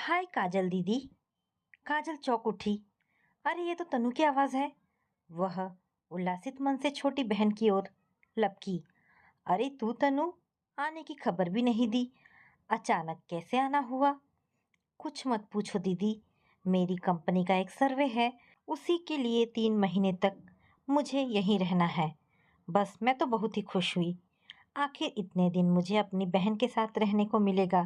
हाय काजल दीदी। काजल चौंक उठी। अरे ये तो तनु की आवाज है। वह उल्लासित मन से छोटी बहन की ओर लपकी। अरे तू तनु, आने की खबर भी नहीं दी। अचानक कैसे आना हुआ? कुछ मत पूछो दीदी। मेरी कंपनी का एक सर्वे है, उसी के लिए 3 महीने तक मुझे यहीं रहना है। बस मैं तो बहुत ही खुश हुई। आखिर इतने दिन मुझे अपनी बहन के साथ रहने को मिलेगा,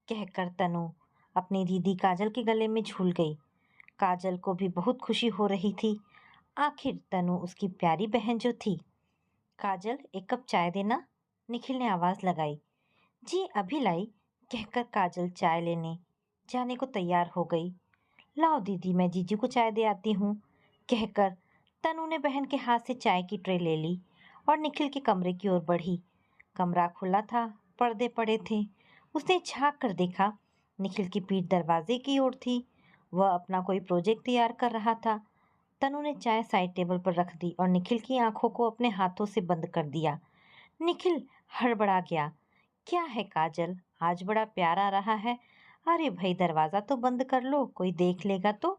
कहकर तनु अपनी दीदी काजल के गले में झूल गई। काजल को भी बहुत खुशी हो रही थी। आखिर तनु उसकी प्यारी बहन जो थी। काजल, एक कप चाय देना, निखिल ने आवाज लगाई। जी अभी लाई, कहकर काजल चाय लेने जाने को तैयार हो गई। लाओ दीदी, मैं जीजू को चाय दे आती हूँ, कहकर तनु ने बहन के हाथ से चाय की ट्रे ले ली और निखिल के कमरे की ओर बढ़ी। कमरा खुला था, पर्दे पड़े थे। उसने झांक कर देखा, निखिल की पीठ दरवाजे की ओर थी। वह अपना कोई प्रोजेक्ट तैयार कर रहा था। तनु ने चाय साइड टेबल पर रख दी और निखिल की आंखों को अपने हाथों से बंद कर दिया। निखिल हड़बड़ा गया। क्या है काजल, आज बड़ा प्यारा रहा है। अरे भाई दरवाजा तो बंद कर लो, कोई देख लेगा तो।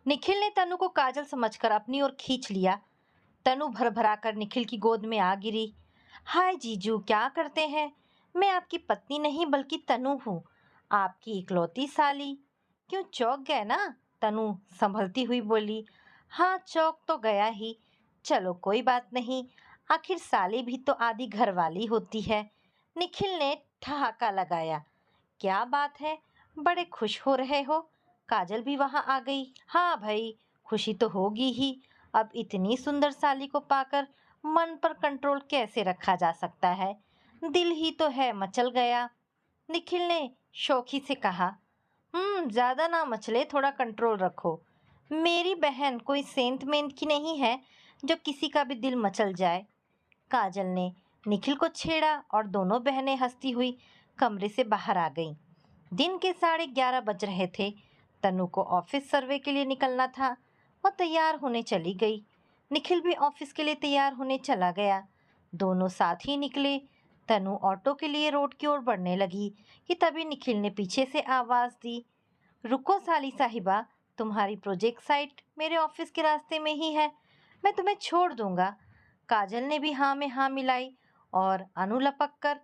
निखिल ने तनु को काजल समझकर अपनी ओर खींच लिया। तनु भरभरा कर निखिल की गोद में आ गिरी। हाय जीजू, क्या करते हैं? मैं आपकी पत्नी नहीं बल्कि तनु हूँ, आपकी इकलौती साली। क्यों चौंक गए ना? तनु संभलती हुई बोली। हाँ चौंक तो गया ही। चलो कोई बात नहीं, आखिर साली भी तो आधी घरवाली होती है। निखिल ने ठहाका लगाया। क्या बात है, बड़े खुश हो रहे हो? काजल भी वहां आ गई। हाँ भाई, खुशी तो होगी ही। अब इतनी सुंदर साली को पाकर मन पर कंट्रोल कैसे रखा जा सकता है? दिल ही तो है मचल गया। निखिल ने शौकी से कहा। ज्यादा ना मचले, थोड़ा कंट्रोल रखो। मेरी बहन कोई सेंट मेंट की नहीं है जो किसी का भी दिल मचल जाए। काजल ने निखिल को छेड़ा और दोनों बहनें हंसती हुई कमरे से बाहर आ गईं। दिन के 11:30 बज रहे थे। तनु को ऑफिस सर्वे के लिए निकलना था। वह तैयार होने चली गई। निखिल भी ऑफिस के लिए तैयार होने चला गया। दोनों साथ ही निकले। तनु ऑटो के लिए रोड की ओर बढ़ने लगी कि तभी निखिल ने पीछे से आवाज दी। रुको साली साहिबा, तुम्हारी प्रोजेक्ट साइट मेरे ऑफिस के रास्ते में ही है, मैं तुम्हें छोड़ दूंगा। काजल ने भी हाँ में हाँ मिलाई और अनु लपक कर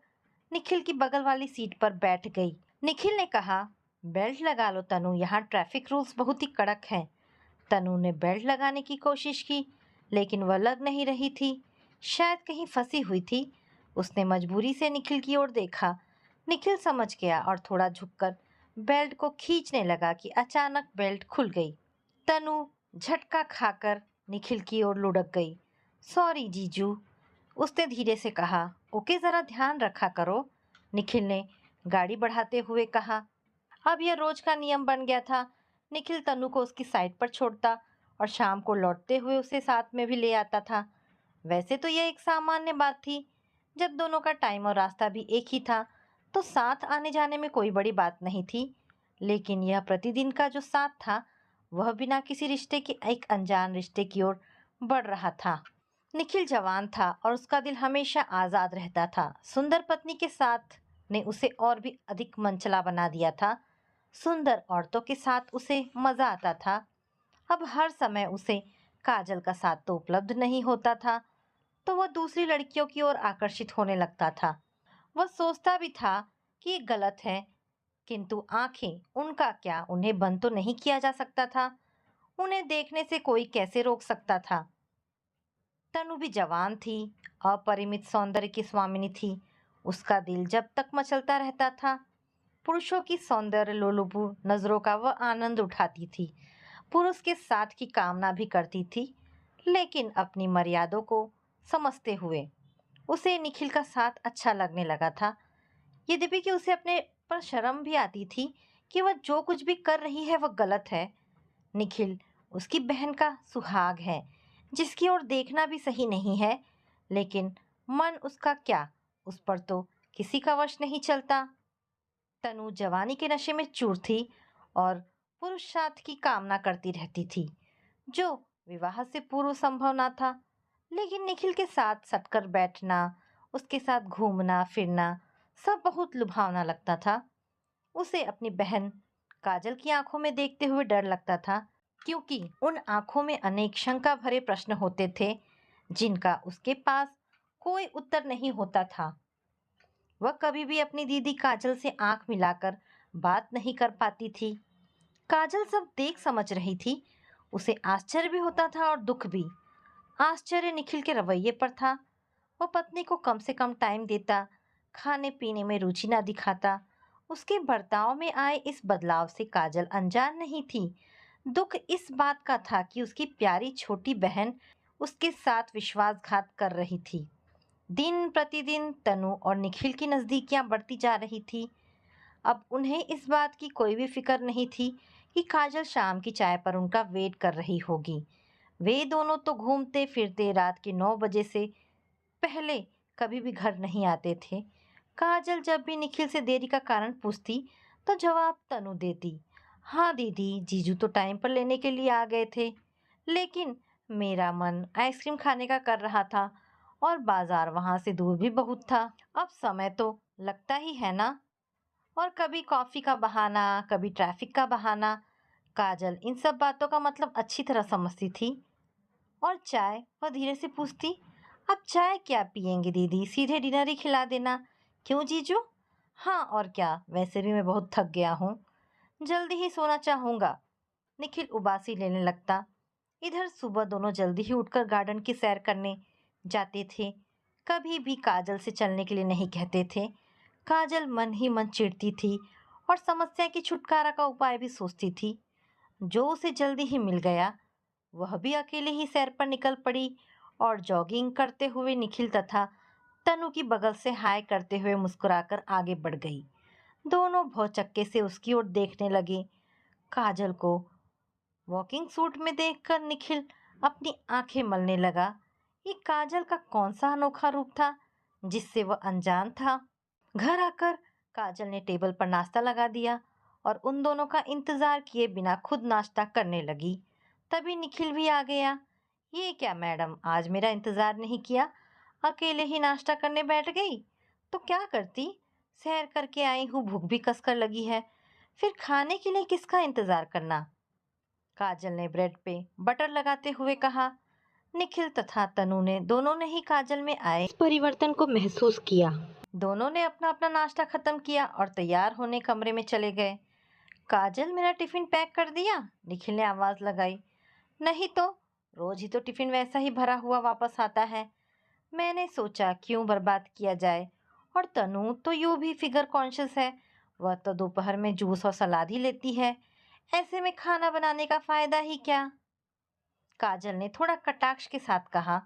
निखिल की बगल वाली सीट पर बैठ गई। निखिल ने कहा, बेल्ट लगा लो तनु, यहाँ ट्रैफिक रूल्स बहुत ही कड़क हैं। तनु ने बेल्ट लगाने की कोशिश की, लेकिन वह लग नहीं रही थी। शायद कहीं फंसी हुई थी। उसने मजबूरी से निखिल की ओर देखा। निखिल समझ गया और थोड़ा झुककर बेल्ट को खींचने लगा कि अचानक बेल्ट खुल गई। तनु झटका खाकर निखिल की ओर लुढ़क गई। सॉरी जीजू, उसने धीरे से कहा। ओके, जरा ध्यान रखा करो, निखिल ने गाड़ी बढ़ाते हुए कहा। अब यह रोज का नियम बन गया था। निखिल तनु को उसकी साइड पर छोड़ता और शाम को लौटते हुए उसे साथ में भी ले आता था। वैसे तो यह एक सामान्य बात थी। जब दोनों का टाइम और रास्ता भी एक ही था तो साथ आने जाने में कोई बड़ी बात नहीं थी। लेकिन यह प्रतिदिन का जो साथ था, वह बिना किसी रिश्ते के एक अनजान रिश्ते की ओर बढ़ रहा था। निखिल जवान था और उसका दिल हमेशा आजाद रहता था। सुंदर पत्नी के साथ ने उसे और भी अधिक मनचला बना दिया था। सुंदर औरतों के साथ उसे मजा आता था। अब हर समय उसे काजल का साथ तो उपलब्ध नहीं होता था, तो वह दूसरी लड़कियों की ओर आकर्षित होने लगता था। वह सोचता भी था कि ये गलत है, किंतु आंखें उनका क्या, उन्हें बंद तो नहीं किया जा सकता था। उन्हें देखने से कोई कैसे रोक सकता था? तनु भी जवान थी, अपरिमित सौंदर्य की स्वामिनी थी। उसका दिल जब तक मचलता रहता था। पुरुषों की सौंदर्य लोलुप नजरों का वह आनंद उठाती थी। पुरुष के साथ की कामना भी करती थी, लेकिन अपनी मर्यादों को समझते हुए। उसे निखिल का साथ अच्छा लगने लगा था। यद्यपि कि उसे अपने पर शर्म भी आती थी कि वह जो कुछ भी कर रही है वह गलत है। निखिल उसकी बहन का सुहाग है, जिसकी ओर देखना भी सही नहीं है, लेकिन मन उसका क्या, उस पर तो किसी का वश नहीं चलता। तनु जवानी के नशे में चूर थी और पुरुषार्थ की कामना करती रहती थी, जो विवाह से पूर्व संभव ना था। लेकिन निखिल के साथ सटकर बैठना, उसके साथ घूमना फिरना सब बहुत लुभावना लगता था। उसे अपनी बहन काजल की आंखों में देखते हुए डर लगता था, क्योंकि उन आंखों में अनेक शंका भरे प्रश्न होते थे जिनका उसके पास कोई उत्तर नहीं होता था। वह कभी भी अपनी दीदी काजल से आंख मिलाकर बात नहीं कर पाती थी। काजल सब देख समझ रही थी। उसे आश्चर्य भी होता था और दुख भी। आश्चर्य निखिल के रवैये पर था। वह पत्नी को कम से कम टाइम देता, खाने पीने में रुचि ना दिखाता। उसके बर्ताव में आए इस बदलाव से काजल अनजान नहीं थी। दुख इस बात का था कि उसकी प्यारी छोटी बहन उसके साथ विश्वासघात कर रही थी। दिन प्रतिदिन तनु और निखिल की नजदीकियां बढ़ती जा रही थी। अब उन्हें इस बात की कोई भी फिक्र नहीं थी कि काजल शाम की चाय पर उनका वेट कर रही होगी। वे दोनों तो घूमते फिरते रात के 9 बजे से पहले कभी भी घर नहीं आते थे। काजल जब भी निखिल से देरी का कारण पूछती तो जवाब तनु देती, हाँ दीदी, जीजू तो टाइम पर लेने के लिए आ गए थे, लेकिन मेरा मन आइसक्रीम खाने का कर रहा था और बाजार वहां से दूर भी बहुत था। अब समय तो लगता ही है ना। और कभी कॉफी का बहाना, कभी ट्रैफिक का बहाना। काजल इन सब बातों का मतलब अच्छी तरह समझती थी। और चाय, वह धीरे से पूछती, अब चाय क्या पियेंगे दीदी, सीधे डिनर ही खिला देना। क्यों जीजू? हाँ और क्या, वैसे भी मैं बहुत थक गया हूँ, जल्दी ही सोना चाहूंगा। निखिल उबासी लेने लगता। इधर सुबह दोनों जल्दी ही उठकर गार्डन की सैर करने जाते थे। कभी भी काजल से चलने के लिए नहीं कहते थे। काजल मन ही मन चिढ़ती थी और समस्या की छुटकारा का उपाय भी सोचती थी, जो उसे जल्दी ही मिल गया। वह भी अकेले ही सैर पर निकल पड़ी और जॉगिंग करते हुए निखिल तथा तनु की बगल से हाय करते हुए मुस्कुराकर आगे बढ़ गई। दोनों भौचक्के से उसकी ओर देखने लगे। काजल को वॉकिंग सूट में देखकर निखिल अपनी आंखें मलने लगा। ये काजल का कौन सा अनोखा रूप था जिससे वह अनजान था। घर आकर काजल ने टेबल पर नाश्ता लगा दिया और उन दोनों का इंतजार किए बिना खुद नाश्ता करने लगी। तभी निखिल भी आ गया। ये क्या मैडम, आज मेरा इंतजार नहीं किया, अकेले ही नाश्ता करने बैठ गई? तो क्या करती, सैर करके आई हूँ, भूख भी कसकर लगी है, फिर खाने के लिए किसका इंतजार करना? काजल ने ब्रेड पे बटर लगाते हुए कहा। निखिल तथा तनु ने दोनों ने ही काजल में आए इस परिवर्तन को महसूस किया। दोनों ने अपना अपना नाश्ता खत्म किया और तैयार होने कमरे में चले गए। काजल, मेरा टिफिन पैक कर दिया? निखिल ने आवाज लगाई। नहीं तो, रोज ही तो टिफिन वैसा ही भरा हुआ वापस आता है। मैंने सोचा क्यों बर्बाद किया जाए। और तनु तो यूं भी फिगर कॉन्शियस है, वह तो दोपहर में जूस और सलाद ही लेती है। ऐसे में खाना बनाने का फायदा ही क्या? काजल ने थोड़ा कटाक्ष के साथ कहा।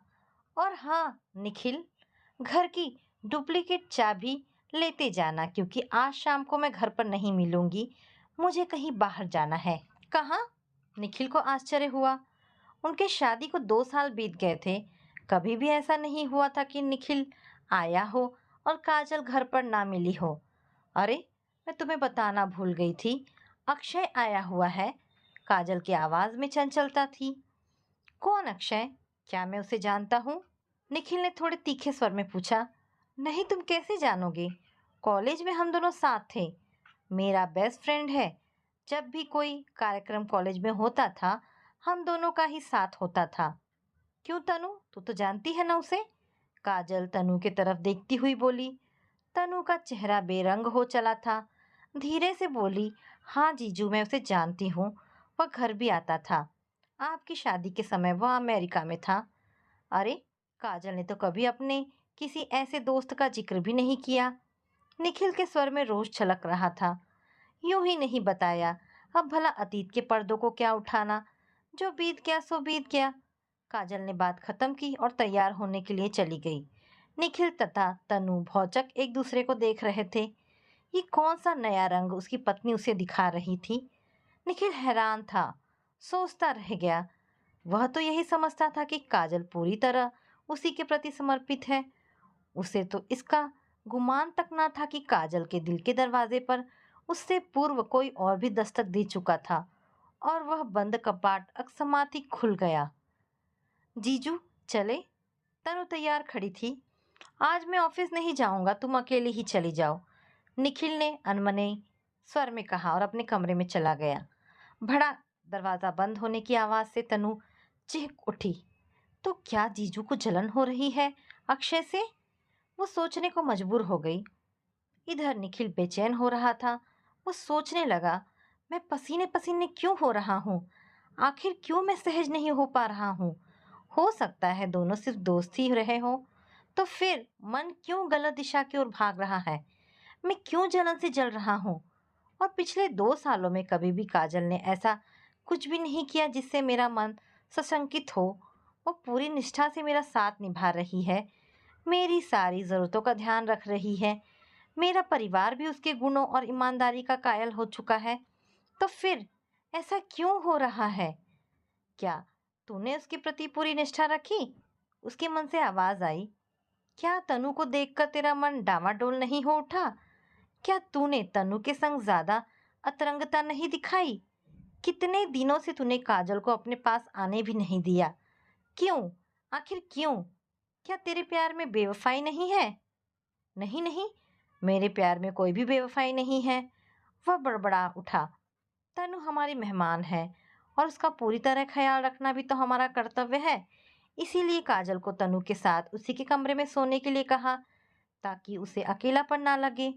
और हाँ निखिल, घर की डुप्लीकेट चाबी लेते जाना, क्योंकि आज शाम को मैं घर पर नहीं मिलूंगी, मुझे कहीं बाहर जाना है। कहाँ? निखिल को आश्चर्य हुआ। उनके शादी को 2 साल बीत गए थे। कभी भी ऐसा नहीं हुआ था कि निखिल आया हो और काजल घर पर ना मिली हो। अरे, मैं तुम्हें बताना भूल गई थी, अक्षय आया हुआ है। काजल की आवाज में चंचलता थी। कौन अक्षय? क्या मैं उसे जानता हूँ? निखिल ने थोड़े तीखे स्वर में पूछा। नहीं, तुम कैसे जानोगे? कॉलेज में हम दोनों साथ थे, मेरा बेस्ट फ्रेंड है। जब भी कोई कार्यक्रम कॉलेज में होता था, हम दोनों का ही साथ होता था। क्यों तनु, तू तो जानती है ना उसे? काजल तनु की तरफ देखती हुई बोली। तनु का चेहरा बेरंग हो चला था। धीरे से बोली, हाँ जीजू, मैं उसे जानती हूँ, वह घर भी आता था। आपकी शादी के समय वह अमेरिका में था। अरे, काजल ने तो कभी अपने किसी ऐसे दोस्त का जिक्र भी नहीं किया। निखिल के स्वर में रोष छलक रहा था। यूं ही नहीं बताया, अब भला अतीत के पर्दों को क्या उठाना, जो बीत गया सो बीत गया। काजल ने बात खत्म की और तैयार होने के लिए चली गई। निखिल तथा तनु भौचक एक दूसरे को देख रहे थे। ये कौन सा नया रंग उसकी पत्नी उसे दिखा रही थी? निखिल हैरान था, सोचता रह गया। वह तो यही समझता था कि काजल पूरी तरह उसी के प्रति समर्पित है। उसे तो इसका गुमान तक ना था कि काजल के दिल के दरवाजे पर उससे पूर्व कोई और भी दस्तक दे चुका था और वह बंद कपाट अकस्मात ही खुल गया। जीजू, चले? तनु तैयार खड़ी थी। आज मैं ऑफिस नहीं जाऊंगा, तुम अकेले ही चली जाओ। निखिल ने अनमने स्वर में कहा और अपने कमरे में चला गया। भड़ा दरवाजा बंद होने की आवाज से तनु चीख उठी। तो क्या जीजू को जलन हो रही है अक्षय से? वो सोचने को मजबूर हो गई। इधर निखिल बेचैन हो रहा था। वो सोचने लगा, मैं पसीने पसीने क्यों हो रहा हूँ? आखिर क्यों मैं सहज नहीं हो पा रहा हूँ? हो सकता है दोनों सिर्फ दोस्त ही रहे हो, तो फिर मन क्यों गलत दिशा की ओर भाग रहा है? मैं क्यों जलन से जल रहा हूँ? और पिछले 2 सालों में कभी भी काजल ने ऐसा कुछ भी नहीं किया जिससे मेरा मन सशंकित हो। वो पूरी निष्ठा से मेरा साथ निभा रही है, मेरी सारी जरूरतों का ध्यान रख रही है। मेरा परिवार भी उसके गुणों और ईमानदारी का कायल हो चुका है। तो फिर ऐसा क्यों हो रहा है? क्या तूने उसके प्रति पूरी निष्ठा रखी? उसके मन से आवाज आई। क्या तनु को देखकर तेरा मन डामाडोल नहीं हो उठा? क्या तूने तनु के संग ज्यादा अतरंगता नहीं दिखाई? कितने दिनों से तूने काजल को अपने पास आने भी नहीं दिया? क्यों? आखिर क्यों? क्या तेरे प्यार में बेवफाई नहीं है? नहीं नहीं, मेरे प्यार में कोई भी बेवफाई नहीं है। वह बड़बड़ा उठा। तनु हमारी मेहमान है और उसका पूरी तरह ख्याल रखना भी तो हमारा कर्तव्य है। इसीलिए काजल को तनु के साथ उसी के कमरे में सोने के लिए कहा, ताकि उसे अकेलापन ना लगे।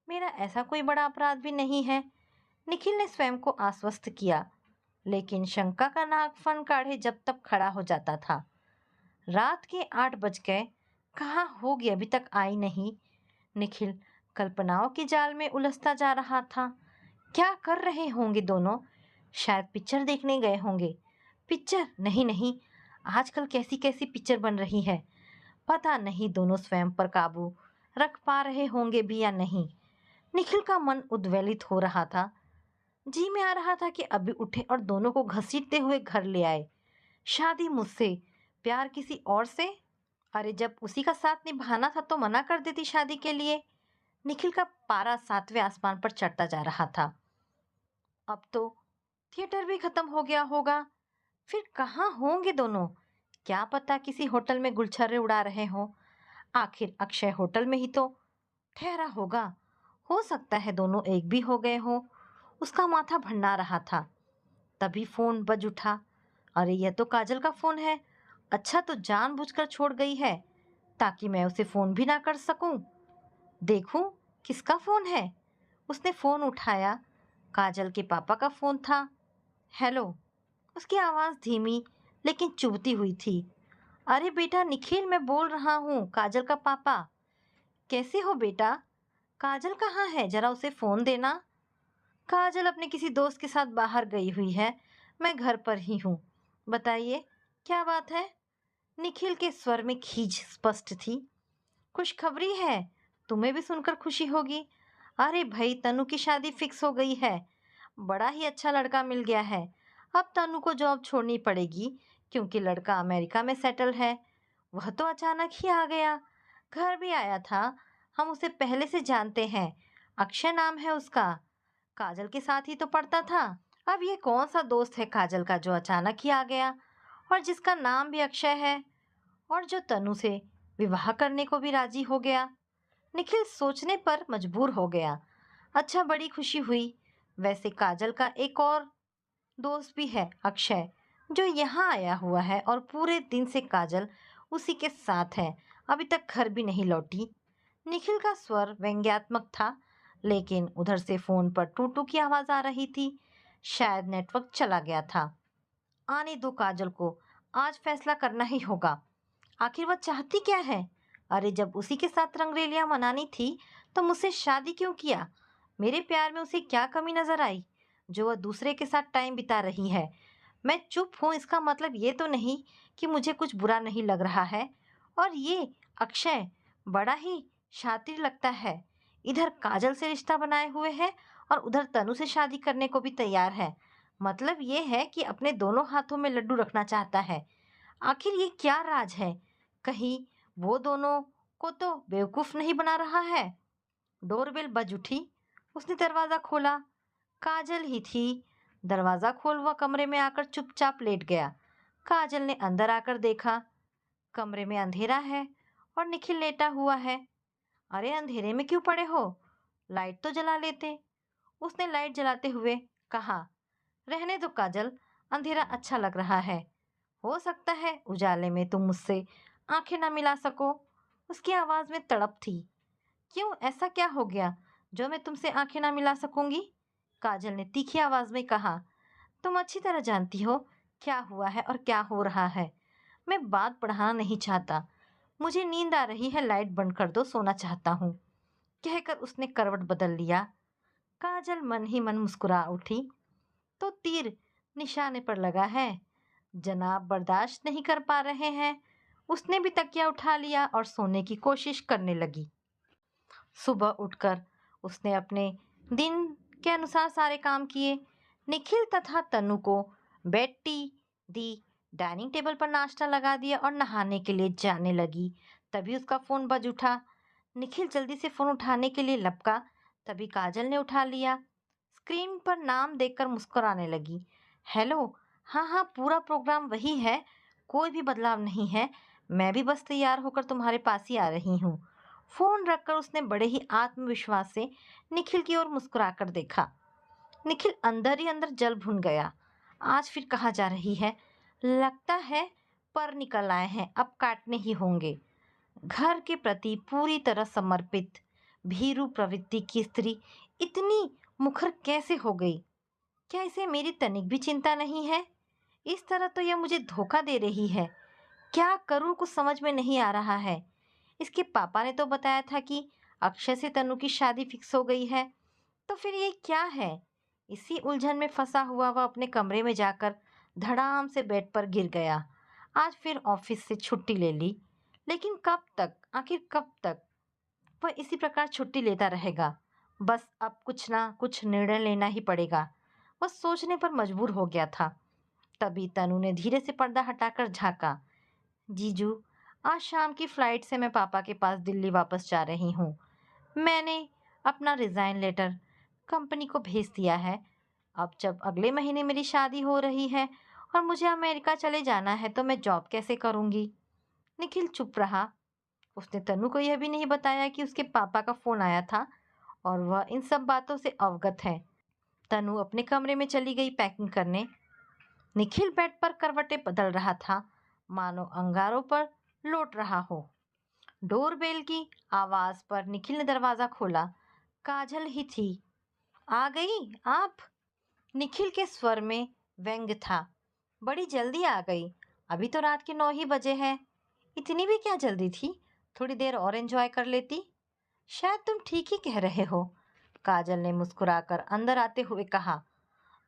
मेरा ऐसा कोई बड़ा अपराध भी नहीं है, निखिल ने स्वयं को आश्वस्त किया। लेकिन शंका का नाग फन काढ़े जब तक खड़ा हो जाता था। रात के 8 बज गए। कहाँ होगी, अभी तक आई नहीं। निखिल कल्पनाओं के जाल में उलझता जा रहा था। क्या कर रहे होंगे दोनों? शायद पिक्चर देखने गए होंगे। पिक्चर? नहीं नहीं, आजकल कैसी कैसी पिक्चर बन रही है। पता नहीं दोनों स्वयं पर काबू रख पा रहे होंगे भी या नहीं। निखिल का मन उद्वेलित हो रहा था। जी में आ रहा था कि अभी उठे और दोनों को घसीटते हुए घर ले आए। शादी मुझसे, प्यार किसी और से? अरे जब उसी का साथ निभाना था तो मना कर देती शादी के लिए। निखिल का पारा 7वें आसमान पर चढ़ता जा रहा था। अब तो थिएटर भी खत्म हो गया होगा। फिर कहाँ होंगे दोनों? क्या पता किसी होटल में गुलछर्रे उड़ा रहे हो। आखिर अक्षय होटल में ही तो ठहरा होगा। हो सकता है दोनों एक भी हो गए हो। उसका माथा भन्ना रहा था। तभी फोन बज उठा। अरे यह तो काजल का फोन है। अच्छा, तो जानबूझकर छोड़ गई है ताकि मैं उसे फोन भी ना कर सकूं। देखूं किसका फोन है। उसने फोन उठाया। काजल के पापा का फोन था। हेलो। उसकी आवाज धीमी लेकिन चुभती हुई थी। अरे बेटा निखिल, मैं बोल रहा हूँ, काजल का पापा। कैसे हो बेटा? काजल कहाँ है, जरा उसे फोन देना। काजल अपने किसी दोस्त के साथ बाहर गई हुई है। मैं घर पर ही हूँ। बताइए क्या बात है? निखिल के स्वर में खींच स्पष्ट थी। खुशखबरी है, तुम्हें भी सुनकर खुशी होगी। अरे भाई, तनु की शादी फिक्स हो गई है। बड़ा ही अच्छा लड़का मिल गया है। अब तनु को जॉब छोड़नी पड़ेगी क्योंकि लड़का अमेरिका में सेटल है। वह तो अचानक ही आ गया। घर भी आया था। हम उसे पहले से जानते हैं। अक्षय नाम है उसका। काजल के साथ ही तो पढ़ता था। अब ये कौन सा दोस्त है काजल का जो अचानक ही आ गया और जिसका नाम भी अक्षय है और जो तनु से विवाह करने को भी राजी हो गया। निखिल सोचने पर मजबूर हो गया। अच्छा, बड़ी खुशी हुई। वैसे काजल का एक और दोस्त भी है, अक्षय, जो यहाँ आया हुआ है और पूरे दिन से काजल उसी के साथ है। अभी तक घर भी नहीं लौटी। निखिल का स्वर व्यंग्यात्मक था, लेकिन उधर से फोन पर टू टू की आवाज आ रही थी। शायद नेटवर्क चला गया था। आने दो काजल को, आज फैसला करना ही होगा। आखिर वह चाहती क्या है? अरे जब उसी के साथ रंगरेलियां मनानी थी तो मुझसे शादी क्यों किया? मेरे प्यार में उसे क्या कमी नजर आई जो वह दूसरे के साथ टाइम बिता रही है? मैं चुप हूं इसका मतलब ये तो नहीं कि मुझे कुछ बुरा नहीं लग रहा है। और ये अक्षय बड़ा ही शातिर लगता है। इधर काजल से रिश्ता बनाए हुए है और उधर तनु से शादी करने को भी तैयार है। मतलब ये है कि अपने दोनों हाथों में लड्डू रखना चाहता है। आखिर ये क्या राज है? कहीं वो दोनों को तो बेवकूफ नहीं बना रहा है? डोरबेल बज उठी। उसने दरवाजा खोला। काजल ही थी। दरवाजा खोल वह कमरे में आकर चुपचाप लेट गया। काजल ने अंदर आकर देखा। कमरे में अंधेरा है और निखिल लेटा हुआ है। अरे अंधेरे में क्यों पड़े हो? लाइट तो जला लेते। उसने लाइट जलाते हुए कहा। रहने दो काजल, अंधेरा अच्छा लग रहा है। हो सकता है उजाले में तुम मुझसे आंखें ना मिला सको। उसकी आवाज में तड़प थी। क्यों, ऐसा क्या हो गया जो मैं तुमसे आंखें ना मिला सकूंगी? काजल ने तीखी आवाज में कहा। तुम अच्छी तरह जानती हो क्या हुआ है और क्या हो रहा है। मैं बात बढ़ाना नहीं चाहता। मुझे नींद आ रही है, लाइट बंद कर दो, सोना चाहता हूँ। कहकर उसने करवट बदल लिया। काजल मन ही मन मुस्कुरा उठी। तो तीर निशाने पर लगा है। जनाब बर्दाश्त नहीं कर पा रहे हैं। उसने भी तकिया उठा लिया और सोने की कोशिश करने लगी। सुबह उठकर उसने अपने दिन के अनुसार सारे काम किए। निखिल तथा तनु को बेड टी दी, डाइनिंग टेबल पर नाश्ता लगा दिया और नहाने के लिए जाने लगी। तभी उसका फोन बज उठा। निखिल जल्दी से फोन उठाने के लिए लपका, तभी काजल ने उठा लिया। स्क्रीन पर नाम देखकर मुस्कुराने लगी। हेलो, हाँ हाँ, पूरा प्रोग्राम वही है, कोई भी बदलाव नहीं है। मैं भी बस तैयार होकर तुम्हारे पास ही आ रही हूँ। फोन रखकर उसने बड़े ही आत्मविश्वास से निखिल की ओर मुस्कुराकर देखा। निखिल अंदर ही अंदर जल भुन गया। आज फिर कहाँ जा रही है? लगता है पर निकल आए हैं, अब काटने ही होंगे। घर के प्रति पूरी तरह समर्पित भीरू प्रवृत्ति की स्त्री इतनी मुखर कैसे हो गई? क्या इसे मेरी तनिक भी चिंता नहीं है? इस तरह तो यह मुझे धोखा दे रही है। क्या करूं, कुछ समझ में नहीं आ रहा है। इसके पापा ने तो बताया था कि अक्षय से तनु की शादी फिक्स हो गई है, तो फिर ये क्या है? इसी उलझन में फंसा हुआ वह अपने कमरे में जाकर धड़ाम से बेड पर गिर गया। आज फिर ऑफिस से छुट्टी ले ली, लेकिन कब तक, आखिर कब तक वह इसी प्रकार छुट्टी लेता रहेगा? बस अब कुछ ना कुछ निर्णय लेना ही पड़ेगा। वह सोचने पर मजबूर हो गया था। तभी तनु ने धीरे से पर्दा हटाकर झांका। जीजू, आज शाम की फ्लाइट से मैं पापा के पास दिल्ली वापस जा रही हूँ। मैंने अपना रिजाइन लेटर कंपनी को भेज दिया है। अब जब अगले महीने मेरी शादी हो रही है और मुझे अमेरिका चले जाना है, तो मैं जॉब कैसे करूँगी? निखिल चुप रहा। उसने तनु को यह भी नहीं बताया कि उसके पापा का फोन आया था और वह इन सब बातों से अवगत है। तनु अपने कमरे में चली गई पैकिंग करने। निखिल बेड पर करवटें बदल रहा था, मानो अंगारों पर लौट रहा हो। डोरबेल की आवाज पर निखिल ने दरवाजा खोला। काजल ही थी। आ गई आप? निखिल के स्वर में व्यंग था। बड़ी जल्दी आ गई, अभी तो रात के 9 ही बजे हैं। इतनी भी क्या जल्दी थी? थोड़ी देर और एंजॉय कर लेती। शायद तुम ठीक ही कह रहे हो, काजल ने मुस्कुराकर अंदर आते हुए कहा।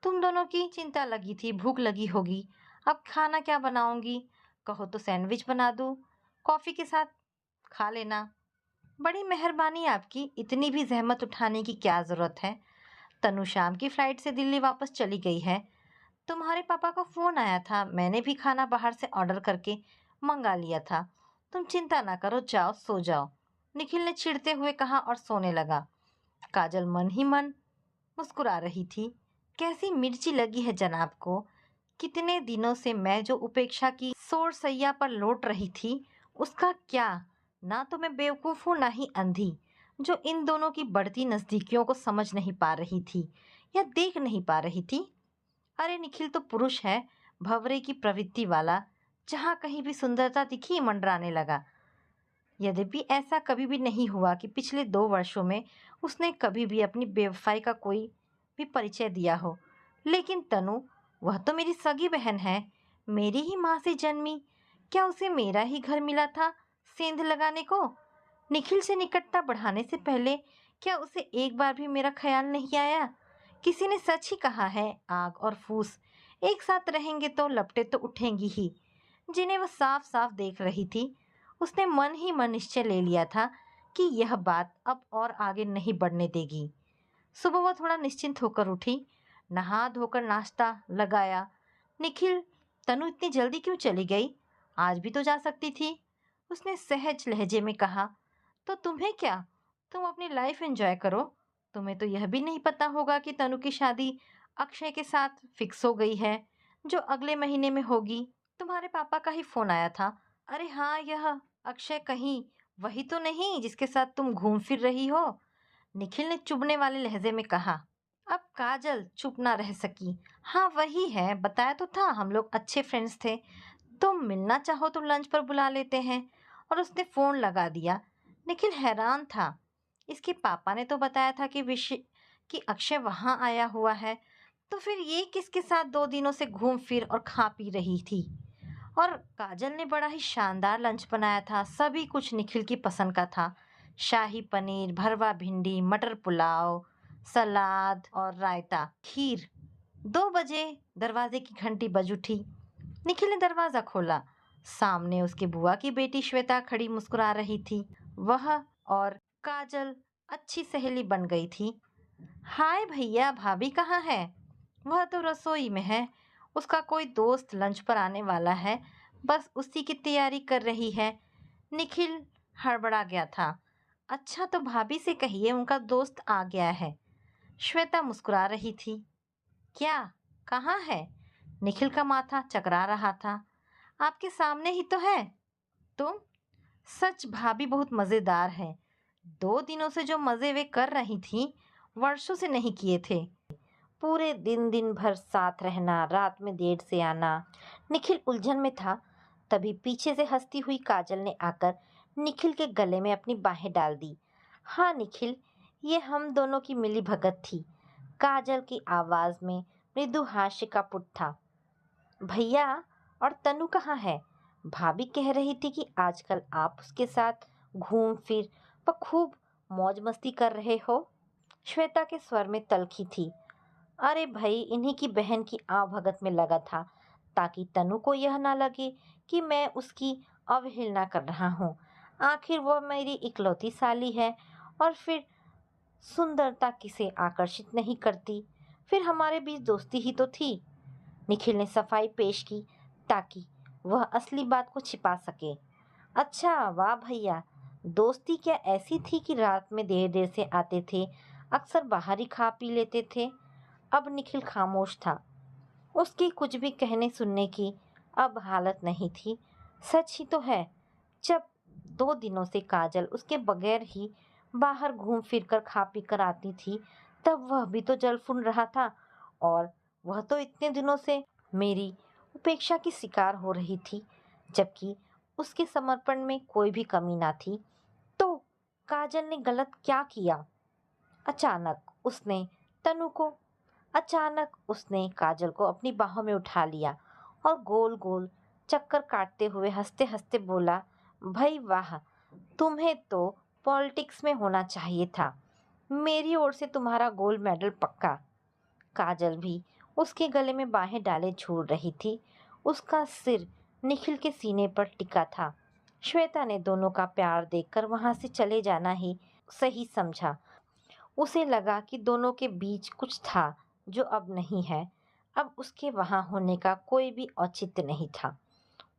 तुम दोनों की चिंता लगी थी, भूख लगी होगी। अब खाना क्या बनाऊंगी? कहो तो सैंडविच बना दूं, कॉफी के साथ खा लेना। बड़ी मेहरबानी आपकी, इतनी भी जहमत उठाने की क्या जरूरत है। तनु शाम की फ्लाइट से दिल्ली वापस चली गई है। तुम्हारे पापा का फोन आया था, मैंने भी खाना बाहर से ऑर्डर करके मंगा लिया था। तुम चिंता ना करो, जाओ सो जाओ, निखिल ने चिढ़ते हुए कहा और सोने लगा। काजल मन ही मन मुस्कुरा रही थी। कैसी मिर्ची लगी है जनाब को। कितने दिनों से मैं जो उपेक्षा की सोर सैया पर लौट रही थी, उसका क्या? ना तो मैं बेवकूफ हूँ, ना ही अंधी, जो इन दोनों की बढ़ती नजदीकियों को समझ नहीं पा रही थी या देख नहीं पा रही थी। अरे निखिल तो पुरुष है, भंवरे की प्रवृत्ति वाला। जहाँ कहीं भी सुंदरता दिखी मंडराने लगा। यद्यपि ऐसा कभी भी नहीं हुआ कि पिछले 2 वर्षों में उसने कभी भी अपनी बेवफाई का कोई भी परिचय दिया हो। लेकिन तनु, वह तो मेरी सगी बहन है, मेरी ही माँ से जन्मी। क्या उसे मेरा ही घर मिला था सेंध लगाने को? निखिल से निकटता बढ़ाने से पहले क्या उसे एक बार भी मेरा ख्याल नहीं आया? किसी ने सच ही कहा है, आग और फूस एक साथ रहेंगे तो लपटें तो उठेंगी ही, जिन्हें वह साफ साफ देख रही थी। उसने मन ही मन निश्चय ले लिया था कि यह बात अब और आगे नहीं बढ़ने देगी। सुबह वह थोड़ा निश्चिंत होकर उठी, नहा धोकर नाश्ता लगाया। निखिल, तनु इतनी जल्दी क्यों चली गई? आज भी तो जा सकती थी, उसने सहज लहजे में कहा। तो तुम्हें क्या, तुम अपनी लाइफ एंजॉय करो। तुम्हें तो यह भी नहीं पता होगा कि तनु की शादी अक्षय के साथ फिक्स हो गई है, जो अगले महीने में होगी। तुम्हारे पापा का ही फोन आया था। अरे हाँ, यह अक्षय कहीं वही तो नहीं जिसके साथ तुम घूम फिर रही हो? निखिल ने चुभने वाले लहजे में कहा। अब काजल चुप ना रह सकी। हाँ वही है, बताया तो था हम लोग अच्छे फ्रेंड्स थे। तुम मिलना चाहो तो लंच पर बुला लेते हैं। और उसने फोन लगा दिया। निखिल हैरान था। इसके पापा ने तो बताया था कि अक्षय वहां आया हुआ है। तो फिर ये किसके साथ 2 दिनों से घूम फिर और खा पी रही थी। और काजल ने बड़ा ही शानदार लंच बनाया था। सभी कुछ निखिल की पसंद का था। शाही पनीर, भरवा भिंडी, मटर पुलाव, सलाद और रायता, खीर। 2 बजे दरवाजे की घंटी बज उठी। निखिल ने दरवाजा खोला। सामने उसकी बुआ की बेटी श्वेता खड़ी मुस्कुरा रही थी। वह और काजल अच्छी सहेली बन गई थी। हाय भैया, भाभी कहाँ है? वह तो रसोई में है। उसका कोई दोस्त लंच पर आने वाला है, बस उसी की तैयारी कर रही है। निखिल हड़बड़ा गया था। अच्छा, तो भाभी से कहिए उनका दोस्त आ गया है। श्वेता मुस्कुरा रही थी। क्या? कहाँ है? निखिल का माथा चकरा रहा था। आपके सामने ही तो है। तुम? सच भाभी बहुत मजेदार है। 2 दिनों से जो मजे वे कर रही थी, वर्षों से नहीं किए थे। पूरे दिन दिन भर साथ रहना, रात में देर से आना। निखिल उलझन में था। तभी पीछे से हंसती हुई काजल ने आकर निखिल के गले में अपनी बाहें डाल दी। हाँ निखिल, ये हम दोनों की मिली भगत थी। काजल की आवाज में मृदु हास्य का पुट था। भैया, और तनु कहाँ है? भाभी कह रही थी कि आजकल आप उसके साथ घूम फिर व खूब मौज मस्ती कर रहे हो। श्वेता के स्वर में तल्खी थी। अरे भाई, इन्हीं की बहन की आवभगत में लगा था, ताकि तनु को यह ना लगे कि मैं उसकी अवहेलना कर रहा हूँ। आखिर वह मेरी इकलौती साली है। और फिर सुंदरता किसे आकर्षित नहीं करती। फिर हमारे बीच दोस्ती ही तो थी। निखिल ने सफाई पेश की ताकि वह असली बात को छिपा सके। अच्छा वाह भैया, दोस्ती क्या ऐसी थी कि रात में देर देर से आते थे, अक्सर बाहर ही खा पी लेते थे? अब निखिल खामोश था। उसकी कुछ भी कहने सुनने की अब हालत नहीं थी। सच ही तो है। जब 2 दिनों से काजल उसके बगैर ही बाहर घूम फिर कर खा पी कर आती थी, तब वह भी तो जल फूल रहा था। और वह तो इतने दिनों से मेरी उपेक्षा की शिकार हो रही थी, जबकि उसके समर्पण में कोई भी कमी ना थी। तो काजल ने गलत क्या किया? तनु को अचानक उसने काजल को अपनी बाहों में उठा लिया और गोल गोल चक्कर काटते हुए हंसते हंसते बोला, भाई वाह, तुम्हें तो पॉलिटिक्स में होना चाहिए था। मेरी ओर से तुम्हारा गोल्ड मेडल पक्का। काजल भी उसके गले में बाहें डाले झूल रही थी। उसका सिर निखिल के सीने पर टिका था। श्वेता ने दोनों का प्यार देखकर वहां से चले जाना ही सही समझा। उसे लगा कि दोनों के बीच कुछ था जो अब नहीं है। अब उसके वहां होने का कोई भी औचित्य नहीं था।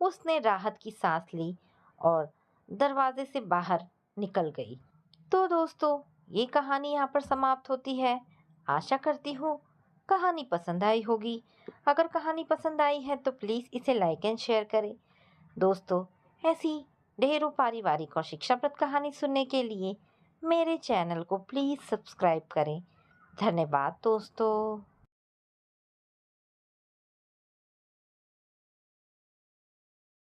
उसने राहत की सांस ली और दरवाजे से बाहर निकल गई। तो दोस्तों, ये कहानी यहाँ पर समाप्त होती है। आशा करती हूँ कहानी पसंद आई होगी। अगर कहानी पसंद आई है तो प्लीज़ इसे लाइक एंड शेयर करें। दोस्तों, ऐसी ढेरों पारिवारिक और शिक्षाप्रद कहानी सुनने के लिए मेरे चैनल को प्लीज़ सब्सक्राइब करें। धन्यवाद दोस्तों।